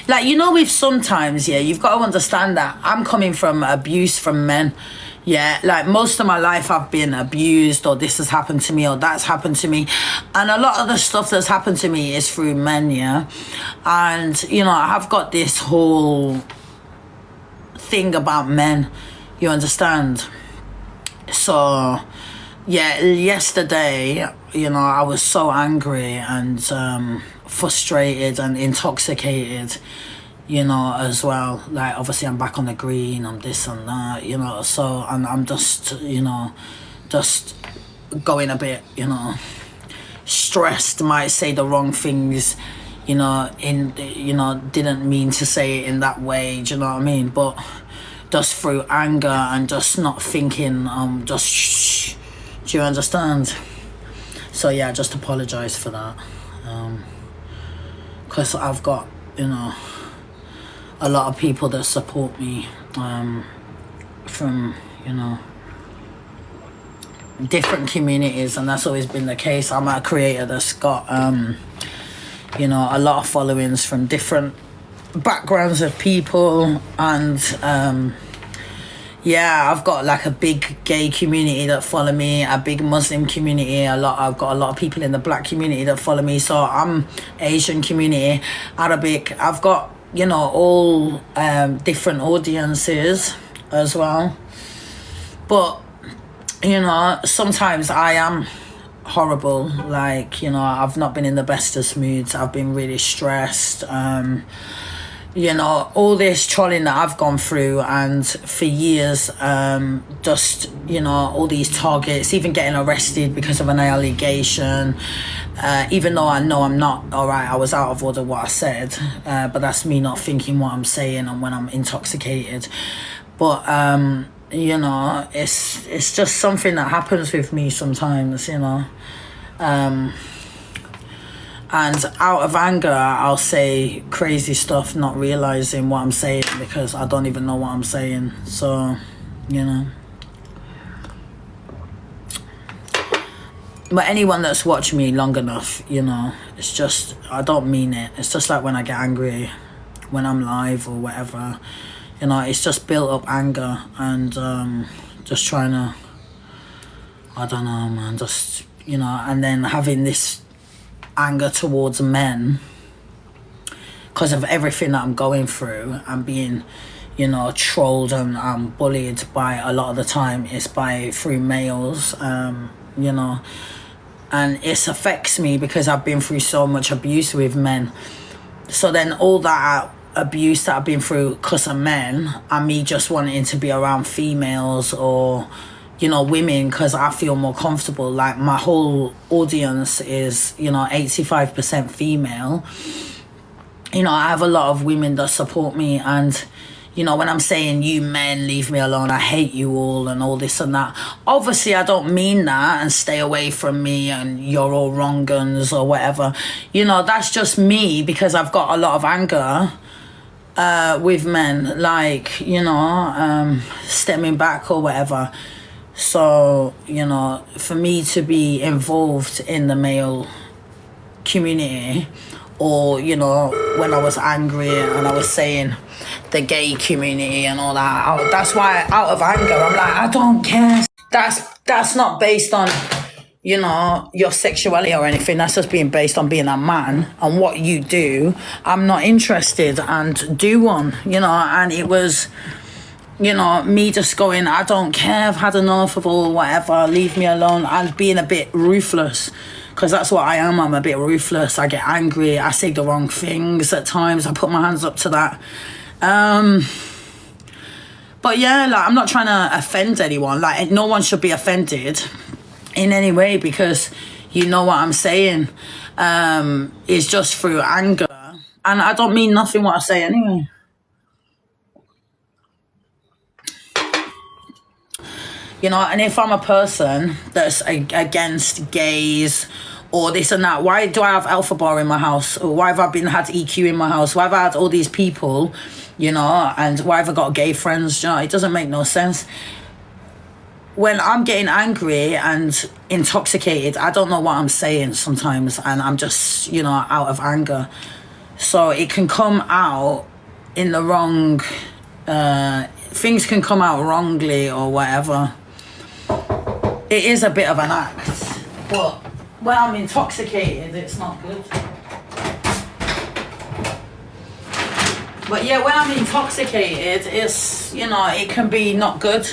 Like, you know, with sometimes, yeah, you've got to understand that I'm coming from abuse from men. Yeah, like most of my life I've been abused, or this has happened to me, or that's happened to me. And a lot of the stuff that's happened to me is through men, yeah. And, you know, I've got this whole thing about men, you understand? So, yeah, yesterday, you know, I was so angry and frustrated and intoxicated, you know, as well. Like, obviously I'm back on the green, I'm this and that, you know, so, and I'm just, you know, just going a bit, you know, stressed, might say the wrong things, you know, didn't mean to say it in that way, do you know what I mean? But just through anger and just not thinking, just shh, do you understand? So yeah, just apologise for that. Because I've got, you know, a lot of people that support me from, you know, different communities, and that's always been the case. I'm a creator that's got, you know, a lot of followings from different backgrounds of people, and yeah, I've got like a big gay community that follow me, a big Muslim community, I've got a lot of people in the black community that follow me, so I'm Asian community, Arabic, I've got, you know, all different audiences as well. But, you know, sometimes I am horrible, like, you know, I've not been in the bestest moods, I've been really stressed, you know, all this trolling that I've gone through, and for years, just, you know, all these targets, even getting arrested because of an allegation, even though I know I'm not, all right, I was out of order what I said, but that's me not thinking what I'm saying and when I'm intoxicated. But, you know, it's just something that happens with me sometimes, you know. And out of anger, I'll say crazy stuff, not realising what I'm saying because I don't even know what I'm saying. So, you know. But anyone that's watched me long enough, you know, it's just, I don't mean it. It's just like when I get angry, when I'm live or whatever, you know, it's just built up anger and just trying to, I don't know, man, just, you know, and then having this anger towards men because of everything that I'm going through and being, you know, trolled and bullied by, a lot of the time it's through males, you know, and it affects me because I've been through so much abuse with men. So then all that abuse that I've been through because of men, and me just wanting to be around females or, you know, women because I feel more comfortable. Like, my whole audience is, you know, 85% female. You know, I have a lot of women that support me, and, you know, when I'm saying, you men, leave me alone, I hate you all this and that, obviously I don't mean that, and stay away from me and you're all wrong uns or whatever. You know, that's just me because I've got a lot of anger with men, like, you know, stemming back or whatever. So, you know, for me to be involved in the male community, or, you know, when I was angry and I was saying the gay community and all that, that's why out of anger, I'm like, I don't care. That's not based on, you know, your sexuality or anything. That's just being based on being a man and what you do. I'm not interested, and do one, you know, and it was, you know, me just going, I don't care, I've had enough of all whatever, leave me alone, and being a bit ruthless, because that's what I am. I'm a bit ruthless. I get angry, I say the wrong things at times, I put my hands up to that. But yeah, like, I'm not trying to offend anyone. Like, no one should be offended in any way because you know what I'm saying. It's just through anger, and I don't mean nothing what I say anyway. You know, and if I'm a person that's against gays or this and that, why do I have Alpha Bar in my house? Or why have I had EQ in my house? Why have I had all these people, you know, and why have I got gay friends? You know, it doesn't make no sense. When I'm getting angry and intoxicated, I don't know what I'm saying sometimes, and I'm just, you know, out of anger. So it can come out in the wrong, things can come out wrongly or whatever. It is a bit of an act, but when I'm intoxicated, it's not good. But yeah, when I'm intoxicated, it's, you know, it can be not good.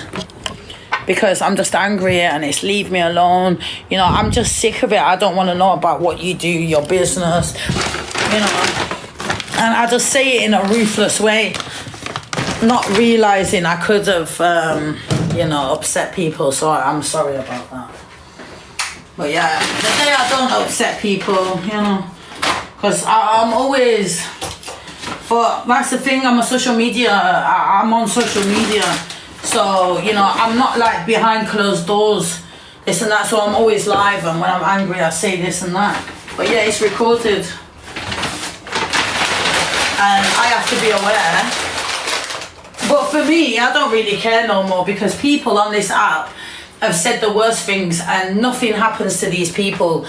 Because I'm just angry and it's leave me alone. You know, I'm just sick of it. I don't want to know about what you do, your business, you know. And I just say it in a ruthless way, not realising I could have, you know, upset people. So I'm sorry about that. But yeah, the day I don't upset people, you know, because I'm always, but that's the thing, I'm a social media, I'm on social media. So, you know, I'm not like behind closed doors, this and that, so I'm always live, and when I'm angry I say this and that. But yeah, it's recorded. And I have to be aware. But for me, I don't really care no more, because people on this app have said the worst things and nothing happens to these people.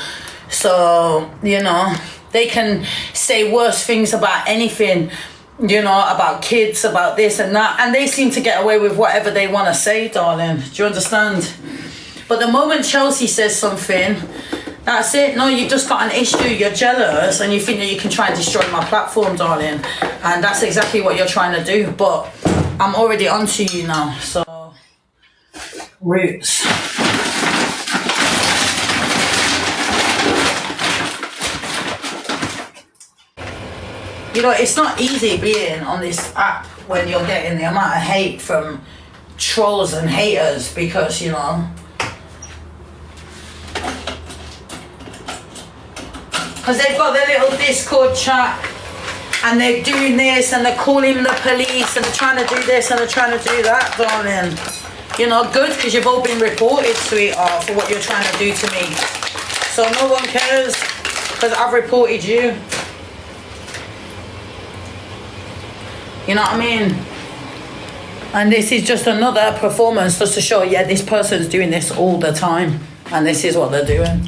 So, you know, they can say worse things about anything, you know, about kids, about this and that, and they seem to get away with whatever they want to say, darling. Do you understand? But the moment Chelsea says something, that's it. No, you've just got an issue, you're jealous, and you think that you can try and destroy my platform, darling. And that's exactly what you're trying to do. But I'm already onto you now, so roots. You know, it's not easy being on this app when you're getting the amount of hate from trolls and haters, because, you know, because they've got their little Discord chat and they're doing this and they're calling the police and they're trying to do this and they're trying to do that, darling. You know, good, because you've all been reported, sweetheart, for what you're trying to do to me. So no one cares, because I've reported you. You know what I mean? And this is just another performance just to show, yeah, this person's doing this all the time. And this is what they're doing.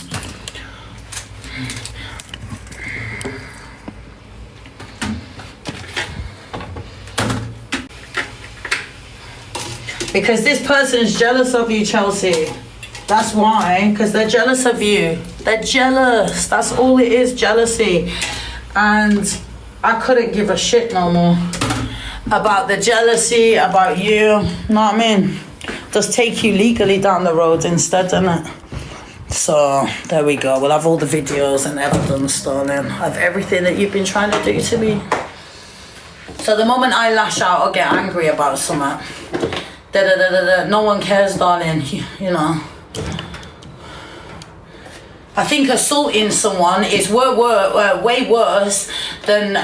Because this person's jealous of you, Chelsea. That's why, because they're jealous of you. They're jealous. That's all it is, jealousy. And I couldn't give a shit no more about the jealousy, about you, know what I mean? Just take you legally down the road instead, innit? So, there we go. We'll have all the videos and evidence, darling, of everything that you've been trying to do to me. So the moment I lash out or get angry about something, no one cares, darling, you know. I think assaulting someone is way worse than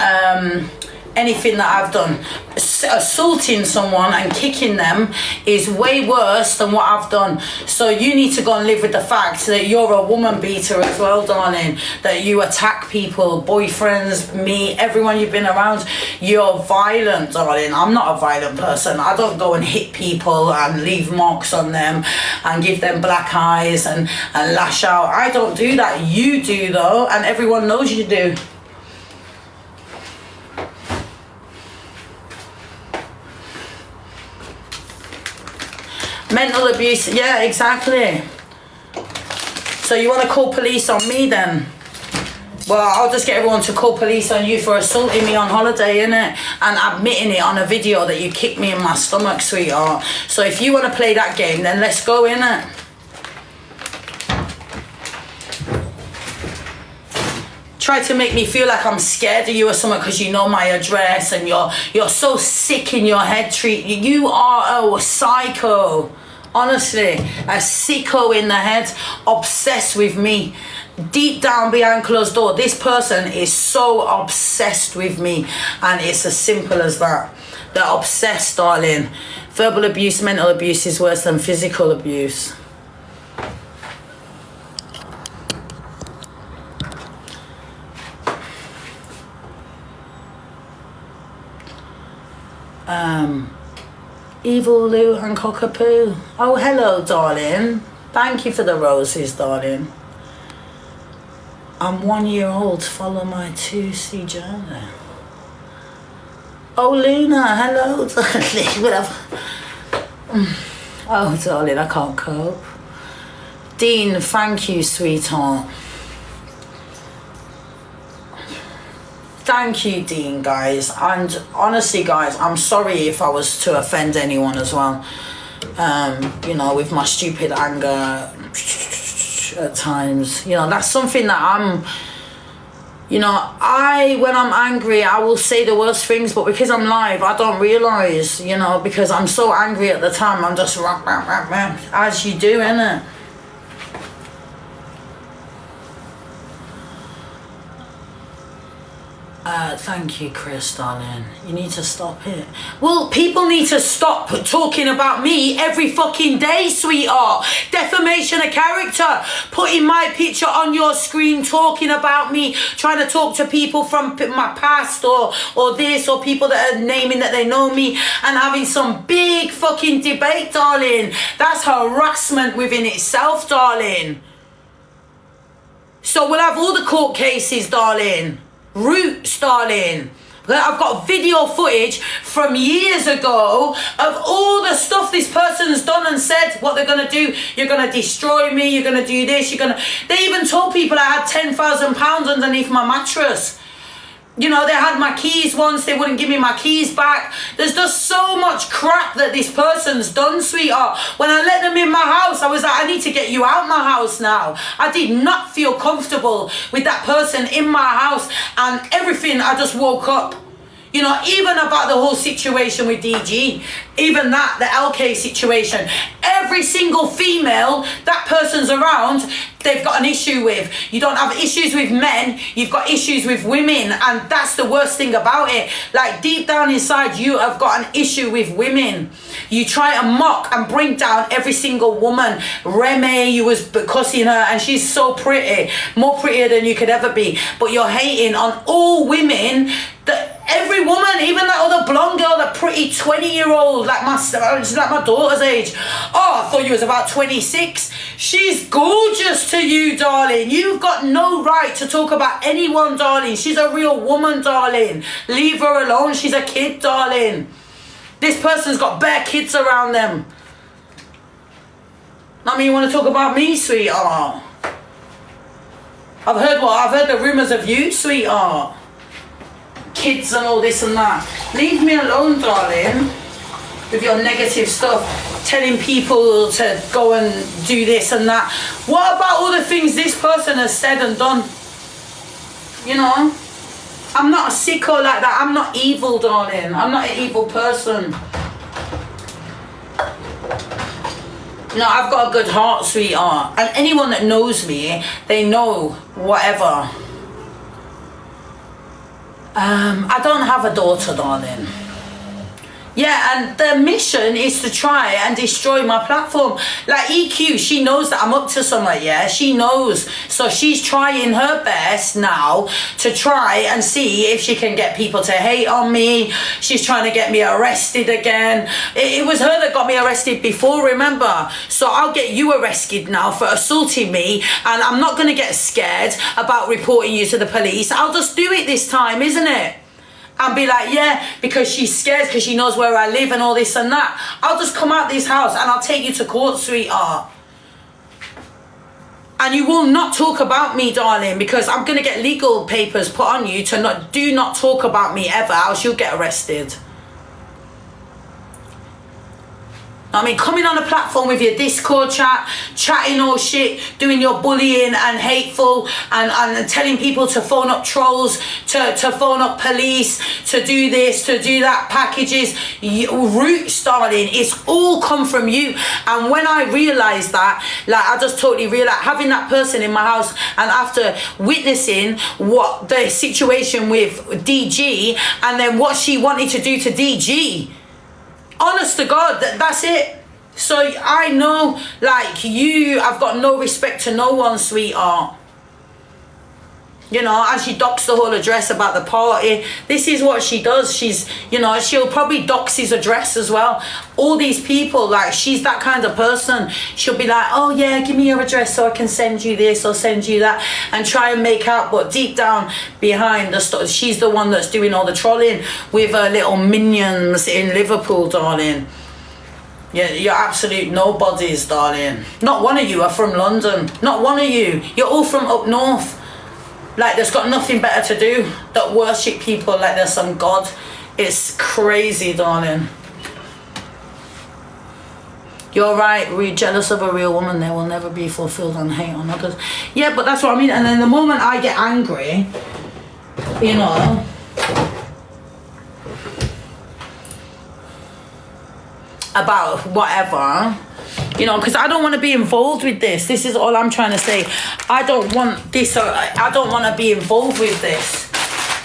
anything that I've done. Assaulting someone and kicking them is way worse than what I've done. So you need to go and live with the fact that you're a woman beater as well, darling. That you attack people, boyfriends, me, everyone you've been around. You're violent, darling. I'm not a violent person. I don't go and hit people and leave marks on them and give them black eyes and lash out. I don't do that. You do, though, and everyone knows you do. Mental abuse, yeah, exactly. So you want to call police on me then? Well, I'll just get everyone to call police on you for assaulting me on holiday, innit? And admitting it on a video that you kicked me in my stomach, sweetheart. So if you want to play that game, then let's go, innit? Try to make me feel like I'm scared of you or something because you know my address and you're so sick in your head, treat you are a psycho. Honestly, a sicko in the head, obsessed with me. Deep down behind closed door, this person is so obsessed with me, and it's as simple as that. They're obsessed, darling. Verbal abuse, mental abuse is worse than physical abuse. Evil Lou and Cockapoo. Oh, hello, darling. Thank you for the roses, darling. I'm 1 year old. Follow my 2C journey. Oh, Luna, hello, darling. Whatever. Oh, darling, I can't cope. Dean, thank you, sweetheart. Thank you, Dean, guys. And honestly, guys, I'm sorry if I was to offend anyone as well. You know, with my stupid anger at times. You know, that's something that I'm... You know, when I'm angry, I will say the worst things, but because I'm live, I don't realise, you know, because I'm so angry at the time, I'm just as you do, innit? Thank you, Chris, darling. You need to stop it. Well, people need to stop talking about me every fucking day, sweetheart. Defamation of character. Putting my picture on your screen, talking about me, trying to talk to people from my past or this, or people that are naming that they know me, and having some big fucking debate, darling. That's harassment within itself, darling. So we'll have all the court cases, darling. Roots, darling. I've got video footage from years ago of all the stuff this person's done and said, what they're going to do. You're going to destroy me, you're going to do this, They even told people I had £10,000 underneath my mattress. You know, they had my keys once, they wouldn't give me my keys back. There's just so much crap that this person's done, sweetheart. When I let them in my house, I was like, I need to get you out my house now. I did not feel comfortable with that person in my house, and everything, I just woke up. You know, even about the whole situation with DG, even that, the LK situation, every single female that person's around, they've got an issue with. You don't have issues with men, you've got issues with women, and that's the worst thing about it. Like, deep down inside, you have got an issue with women. You try to mock and bring down every single woman. Remy, you was cussing her, and she's so pretty, more prettier than you could ever be, but you're hating on all women. Every woman, even that other blonde girl, that pretty 20-year-old, she's like my daughter's age. Oh, I thought you was about 26. She's gorgeous to you, darling. You've got no right to talk about anyone, darling. She's a real woman, darling. Leave her alone. She's a kid, darling. This person's got bare kids around them. I mean, you want to talk about me, sweetheart? I've heard the rumours of you, sweetheart. Kids and all this and that. Leave me alone, darling, with your negative stuff, telling people to go and do this and that. What about all the things this person has said and done? You know, I'm not a sicko like that. I'm not evil, darling. I'm not an evil person. No, I've got a good heart, sweetheart. And anyone that knows me, they know whatever. I don't have a daughter, darling. Yeah, and the mission is to try and destroy my platform. Like EQ, she knows that I'm up to something, yeah? She knows. So she's trying her best now to try and see if she can get people to hate on me. She's trying to get me arrested again. It was her that got me arrested before, remember? So I'll get you arrested now for assaulting me, and I'm not going to get scared about reporting you to the police. I'll just do it this time, isn't it? And be like, yeah, because she's scared, because she knows where I live and all this and that. I'll just come out this house and I'll take you to court, sweetheart. And you will not talk about me, darling, because I'm going to get legal papers put on you to do not talk about me ever, else you'll get arrested. I mean, coming on a platform with your Discord chat, chatting all shit, doing your bullying and hateful, and telling people to phone up trolls, to phone up police, to do this, to do that, packages, roots, darling, it's all come from you. And when I realised that, like, I just totally realised, having that person in my house, and after witnessing what the situation with DG, and then what she wanted to do to DG, honest to God, that's it. So I know, like, I've got no respect to no one, sweetheart. You know, and she docks the whole address about the party. This is what she does. She's, you know, she'll probably dox his address as well. All these people, like, she's that kind of person. She'll be like, oh yeah, give me your address so I can send you this or send you that, and try and make out, but deep down behind the stuff, she's the one that's doing all the trolling with her little minions in Liverpool, darling. Yeah, you're absolute nobodies, darling. Not one of you are from London. Not one of you. You're all from up north. Like, there's got nothing better to do that worship people like there's some god. It's crazy, darling. You're right, we're jealous of a real woman. They will never be fulfilled and hate on others. Yeah, but that's what I mean. And then the moment I get angry, you know, about whatever, you know, because I don't want to be involved with this. This is all I'm trying to say. I don't want this, or I don't want to be involved with this.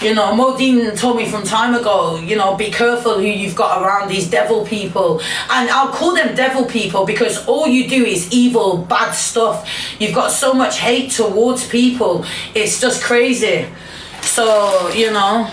You know, Modine told me from time ago, you know, be careful who you've got around, these devil people. And I'll call them devil people because all you do is evil, bad stuff. You've got so much hate towards people. It's just crazy. So, you know,